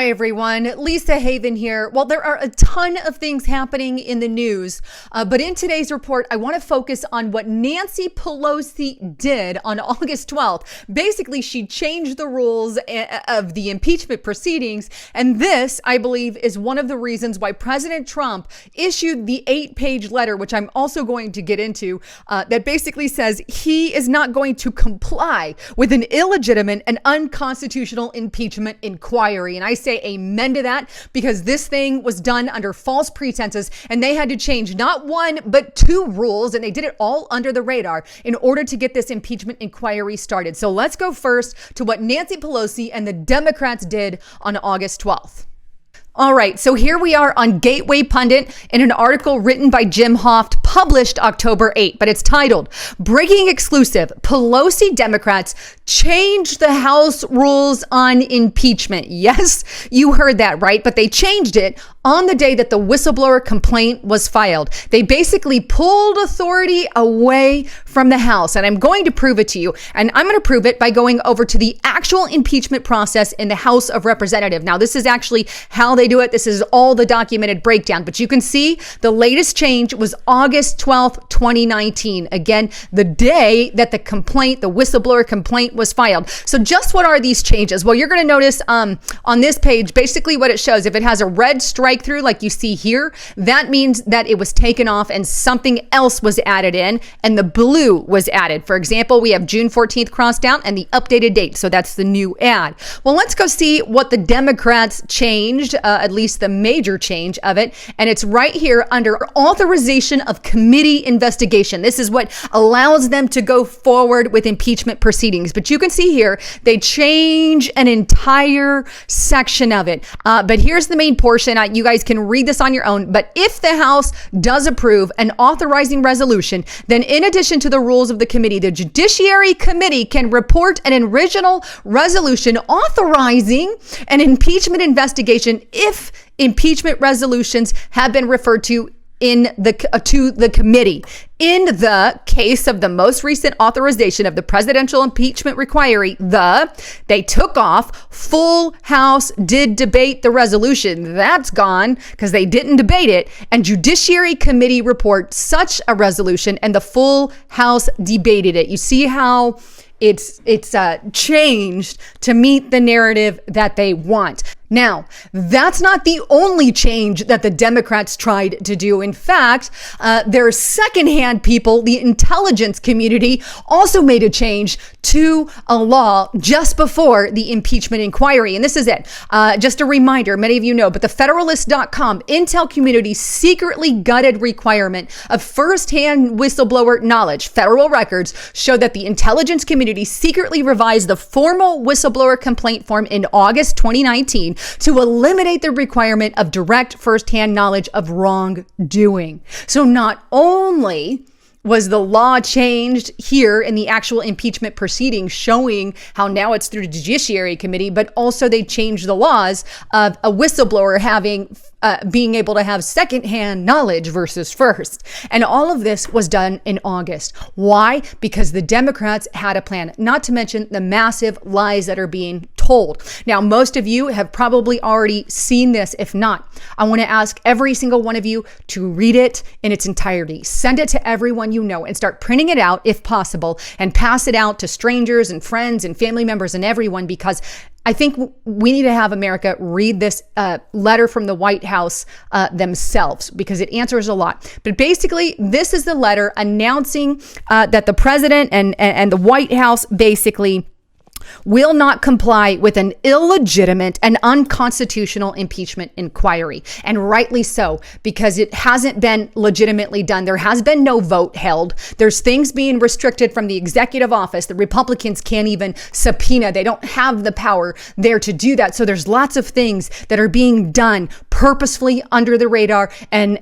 Hi, everyone. Lisa Haven here. Well, there are a ton of things happening in the news, but in today's report, I want to focus on what Nancy Pelosi did on August 12th. Basically, she changed the rules of the impeachment proceedings, and this, I believe, is one of the reasons why President Trump issued the 8-page letter, which I'm also going to get into, that basically says he is not going to comply with an illegitimate and unconstitutional impeachment inquiry. And I say amen to that, because this thing was done under false pretenses, and they had to change not one, but 2 rules, and they did it all under the radar in order to get this impeachment inquiry started. So let's go first to what Nancy Pelosi and the Democrats did on August 12th. All right, so here we are on Gateway Pundit in an article written by Jim Hoft, published October 8, but it's titled, Breaking Exclusive, Pelosi Democrats Changed the House Rules on Impeachment. Yes, you heard that right, but they changed it on the day that the whistleblower complaint was filed. They basically pulled authority away from the House, and I'm going to prove it to you, and I'm going to prove it by going over to the actual impeachment process in the House of Representatives. Now, this is actually how they do it. This is all the documented breakdown, but you can see the latest change was August 12th, 2019. Again, the day that the whistleblower complaint was filed. So just what are these changes? Well, you're going to notice on this page, basically what it shows, if it has a red strike through like you see here, that means that it was taken off and something else was added in, and the blue was added. For example, we have June 14th crossed out and the updated date. So that's the new ad. Well, let's go see what the Democrats changed, at least the major change of it. And it's right here under authorization of committee investigation. This is what allows them to go forward with impeachment proceedings. But you can see here, they change an entire section of it. But here's the main portion. You guys can read this on your own. But if the House does approve an authorizing resolution, then in addition to the rules of the committee, the Judiciary Committee can report an original resolution authorizing an impeachment investigation if impeachment resolutions have been referred to the committee. In the case of the most recent authorization of the presidential impeachment inquiry, they took off, full House did debate the resolution. That's gone because they didn't debate it. And Judiciary Committee report such a resolution, and the full House debated it. You see how it's changed to meet the narrative that they want. Now, that's not the only change that the Democrats tried to do. In fact, their secondhand people, the intelligence community, also made a change to a law just before the impeachment inquiry. And this is it. Just a reminder, many of you know, but the Federalist.com intel community secretly gutted requirement of firsthand whistleblower knowledge. Federal records show that the intelligence community secretly revised the formal whistleblower complaint form in August 2019 to eliminate the requirement of direct firsthand knowledge of wrongdoing. So not only was the law changed here in the actual impeachment proceedings, showing how now it's through the Judiciary Committee, but also they changed the laws of a whistleblower being able to have secondhand knowledge versus first. And all of this was done in August. Why? Because the Democrats had a plan, not to mention the massive lies that are being told. Now, most of you have probably already seen this. If not, I want to ask every single one of you to read it in its entirety. Send it to everyone you know and start printing it out if possible, and pass it out to strangers and friends and family members and everyone, because I think we need to have America read this letter from the White House themselves, because it answers a lot. But basically, this is the letter announcing that the president and the White House basically will not comply with an illegitimate and unconstitutional impeachment inquiry. And rightly so, because it hasn't been legitimately done. There has been no vote held. There's things being restricted from the executive office. The Republicans can't even subpoena. They don't have the power there to do that. So there's lots of things that are being done purposefully under the radar. And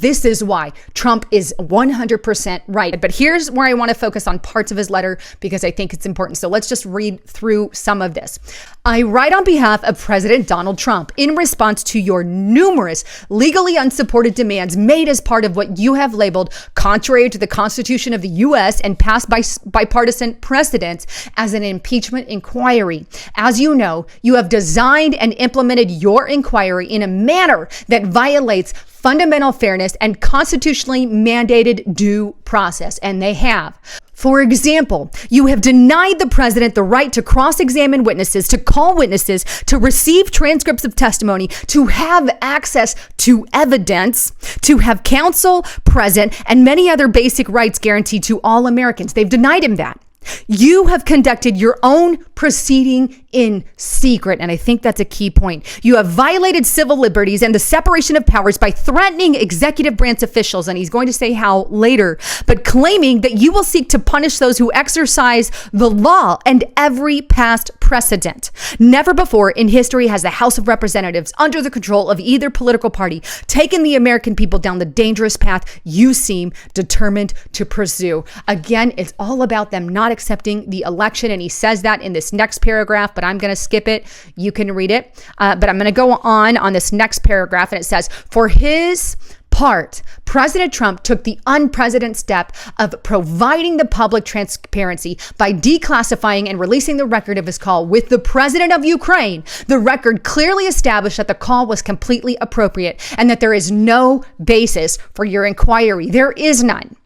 this is why Trump is 100% right. But here's where I want to focus on parts of his letter, because I think it's important. So let's just read through some of this. I write on behalf of President Donald Trump in response to your numerous legally unsupported demands made as part of what you have labeled contrary to the Constitution of the U.S. and passed by bipartisan precedents as an impeachment inquiry. As you know, you have designed and implemented your inquiry in a manner that violates fundamental fairness and constitutionally mandated due process, and they have. For example, you have denied the president the right to cross-examine witnesses, to call witnesses, to receive transcripts of testimony, to have access to evidence, to have counsel present, and many other basic rights guaranteed to all Americans. They've denied him that. You have conducted your own proceeding in secret, and I think that's a key point. You have violated civil liberties and the separation of powers by threatening executive branch officials, and he's going to say how later, but claiming that you will seek to punish those who exercise the law and every past precedent. Never before in history has the House of Representatives, under the control of either political party, taken the American people down the dangerous path you seem determined to pursue. Again, it's all about them not accepting the election, and he says that in this next paragraph, but I'm going to skip it. You can read it, but I'm going to go on this next paragraph, and it says, for his part, President Trump took the unprecedented step of providing the public transparency by declassifying and releasing the record of his call with the president of Ukraine. The record clearly established that the call was completely appropriate and that there is no basis for your inquiry. There is none.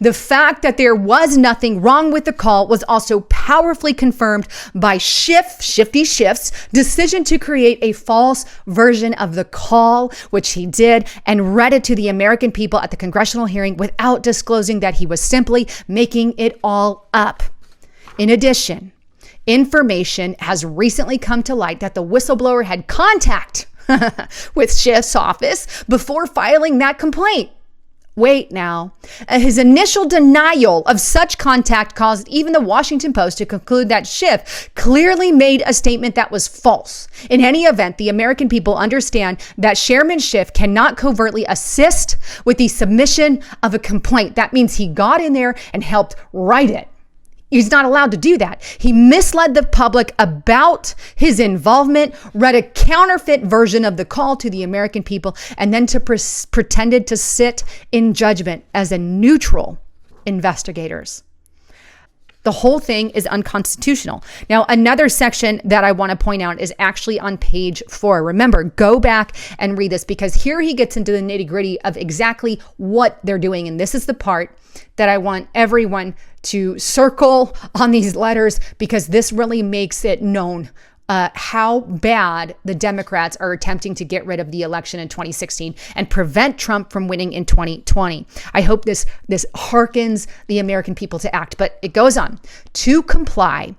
The fact that there was nothing wrong with the call was also powerfully confirmed by Shifty Schiff's decision to create a false version of the call, which he did, and read it to the American people at the congressional hearing without disclosing that he was simply making it all up. In addition, information has recently come to light that the whistleblower had contact with Schiff's office before filing that complaint. Wait now. His initial denial of such contact caused even the Washington Post to conclude that Schiff clearly made a statement that was false. In any event, the American people understand that Chairman Schiff cannot covertly assist with the submission of a complaint. That means he got in there and helped write it. He's not allowed to do that. He misled the public about his involvement, read a counterfeit version of the call to the American people, and then pretended to sit in judgment as a neutral investigators. The whole thing is unconstitutional. Now, another section that I want to point out is actually on page 4. Remember, go back and read this, because here he gets into the nitty-gritty of exactly what they're doing. And this is the part that I want everyone to circle on these letters, because this really makes it known how bad the Democrats are attempting to get rid of the election in 2016 and prevent Trump from winning in 2020. I hope this hearkens the American people to act, but it goes on. To comply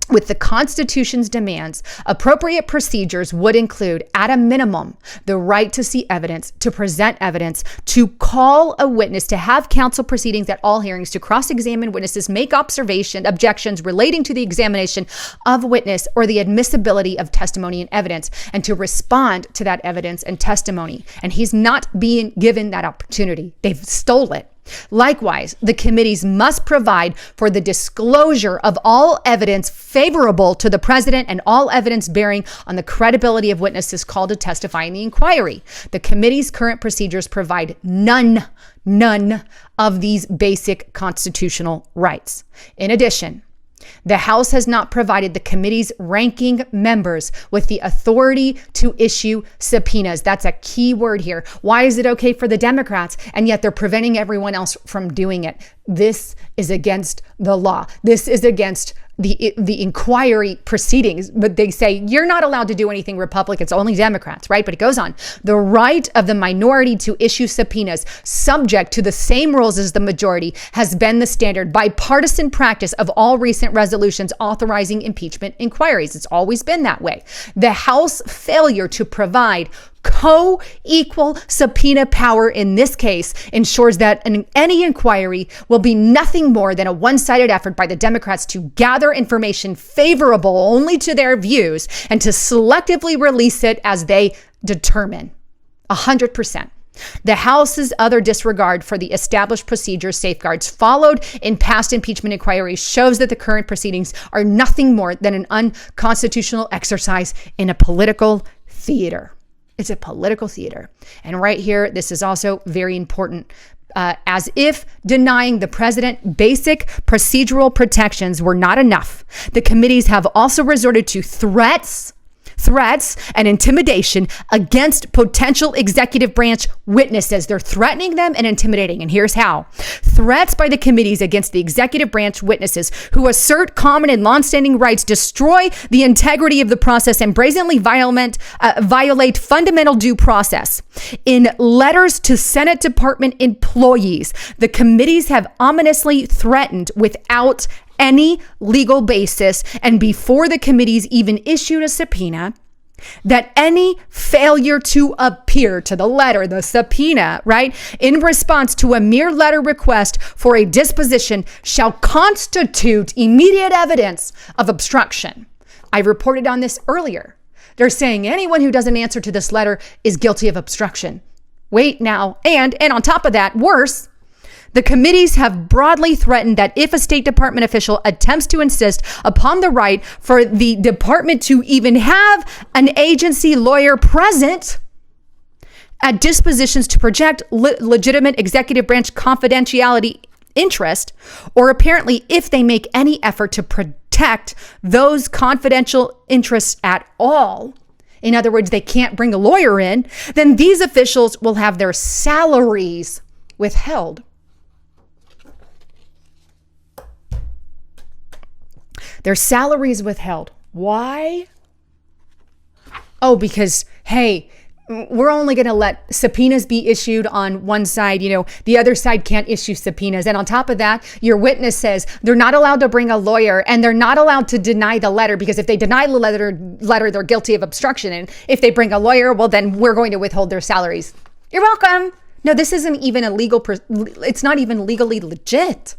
with the Constitution's demands, appropriate procedures would include, at a minimum, the right to see evidence, to present evidence, to call a witness, to have counsel proceedings at all hearings, to cross-examine witnesses, make objections relating to the examination of witness or the admissibility of testimony and evidence, and to respond to that evidence and testimony. And he's not being given that opportunity. They've stole it. Likewise, the committees must provide for the disclosure of all evidence favorable to the president and all evidence bearing on the credibility of witnesses called to testify in the inquiry. The committee's current procedures provide none of these basic constitutional rights. In addition, the House has not provided the committee's ranking members with the authority to issue subpoenas. That's a key word here. Why is it okay for the Democrats, and yet they're preventing everyone else from doing it? This is against the law. This is against the inquiry proceedings, but they say you're not allowed to do anything Republicans, only Democrats, right? But it goes on. The right of the minority to issue subpoenas subject to the same rules as the majority has been the standard bipartisan practice of all recent resolutions authorizing impeachment inquiries. It's always been that way. The House failure to provide co-equal subpoena power in this case ensures that any inquiry will be nothing more than a one-sided effort by the Democrats to gather information favorable only to their views and to selectively release it as they determine. 100%. The House's other disregard for the established procedures safeguards followed in past impeachment inquiries shows that the current proceedings are nothing more than an unconstitutional exercise in a political theater. It's a political theater. And right here, this is also very important. As if denying the president basic procedural protections were not enough, the committees have also resorted to threats and intimidation against potential executive branch witnesses. They're threatening them and intimidating. And here's how. Threats by the committees against the executive branch witnesses who assert common and longstanding rights, destroy the integrity of the process, and brazenly violate fundamental due process. In letters to Senate Department employees, the committees have ominously threatened without any legal basis and before the committees even issued a subpoena that any failure to appear to the letter, the subpoena, right, in response to a mere letter request for a disposition shall constitute immediate evidence of obstruction. I reported on this earlier. They're saying anyone who doesn't answer to this letter is guilty of obstruction. Wait now. And on top of that, worse, the committees have broadly threatened that if a State Department official attempts to insist upon the right for the department to even have an agency lawyer present at dispositions to project legitimate executive branch confidentiality interest, or apparently if they make any effort to protect those confidential interests at all, in other words, they can't bring a lawyer in, then these officials will have their salaries withheld. Their salaries withheld. Why? Oh, because, hey, we're only going to let subpoenas be issued on one side. The other side can't issue subpoenas. And on top of that, your witness says they're not allowed to bring a lawyer and they're not allowed to deny the letter, because if they deny the letter, they're guilty of obstruction. And if they bring a lawyer, well, then we're going to withhold their salaries. You're welcome. No, this isn't even it's not even legally legit.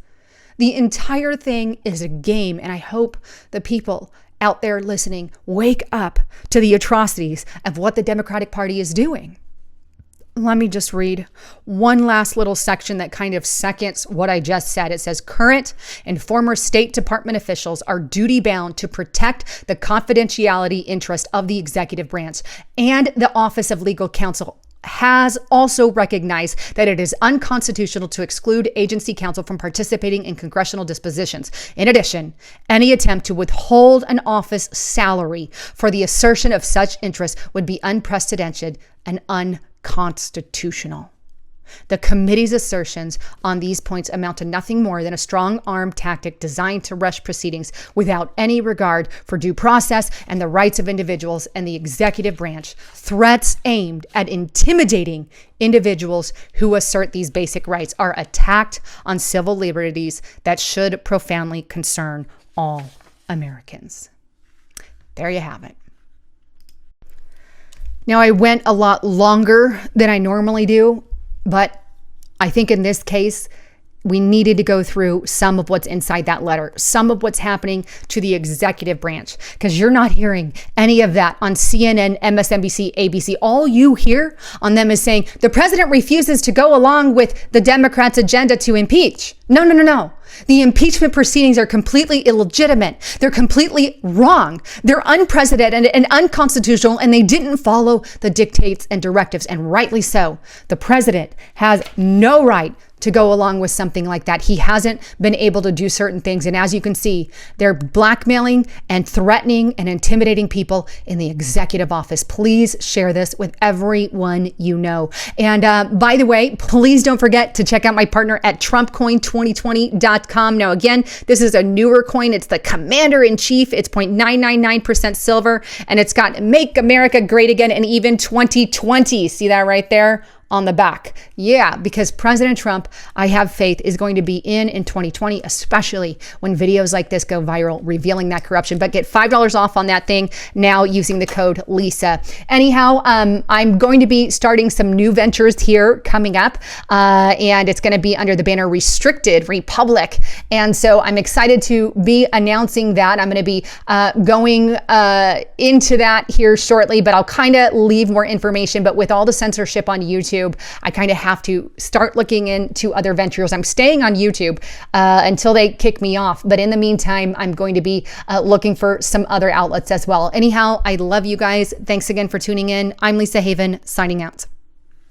The entire thing is a game, and I hope the people out there listening wake up to the atrocities of what the Democratic Party is doing. Let me just read one last little section that kind of seconds what I just said. It says, current and former State Department officials are duty-bound to protect the confidentiality interest of the executive branch, and the Office of Legal Counsel has also recognized that it is unconstitutional to exclude agency counsel from participating in congressional dispositions. In addition, any attempt to withhold an office salary for the assertion of such interest would be unprecedented and unconstitutional. The committee's assertions on these points amount to nothing more than a strong-arm tactic designed to rush proceedings without any regard for due process and the rights of individuals and the executive branch. Threats aimed at intimidating individuals who assert these basic rights are attacked on civil liberties that should profoundly concern all Americans. There you have it. Now, I went a lot longer than I normally do, but I think in this case, we needed to go through some of what's inside that letter, some of what's happening to the executive branch, because you're not hearing any of that on CNN, MSNBC, ABC. All you hear on them is saying the president refuses to go along with the Democrats' agenda to impeach. No. The impeachment proceedings are completely illegitimate. They're completely wrong. They're unprecedented and unconstitutional, and they didn't follow the dictates and directives, and rightly so. The president has no right to go along with something like that. He hasn't been able to do certain things. And as you can see, they're blackmailing and threatening and intimidating people in the executive office. Please share this with everyone you know. And by the way, please don't forget to check out my partner at TrumpCoin2020.com. Now, again, this is a newer coin. It's the Commander-in-Chief. It's 0.999% silver, and it's got Make America Great Again and even 2020. See that right there? On the back. Yeah, because President Trump, I have faith, is going to be in 2020, especially when videos like this go viral, revealing that corruption. But get $5 off on that thing now using the code Lisa. Anyhow, I'm going to be starting some new ventures here coming up, and it's going to be under the banner Restricted Republic. And so I'm excited to be announcing that. I'm going to be going into that here shortly, but I'll kind of leave more information. But with all the censorship on YouTube, YouTube, I kind of have to start looking into other ventures. I'm staying on YouTube until they kick me off. But in the meantime, I'm going to be looking for some other outlets as well. Anyhow, I love you guys. Thanks again for tuning in. I'm Lisa Haven, signing out.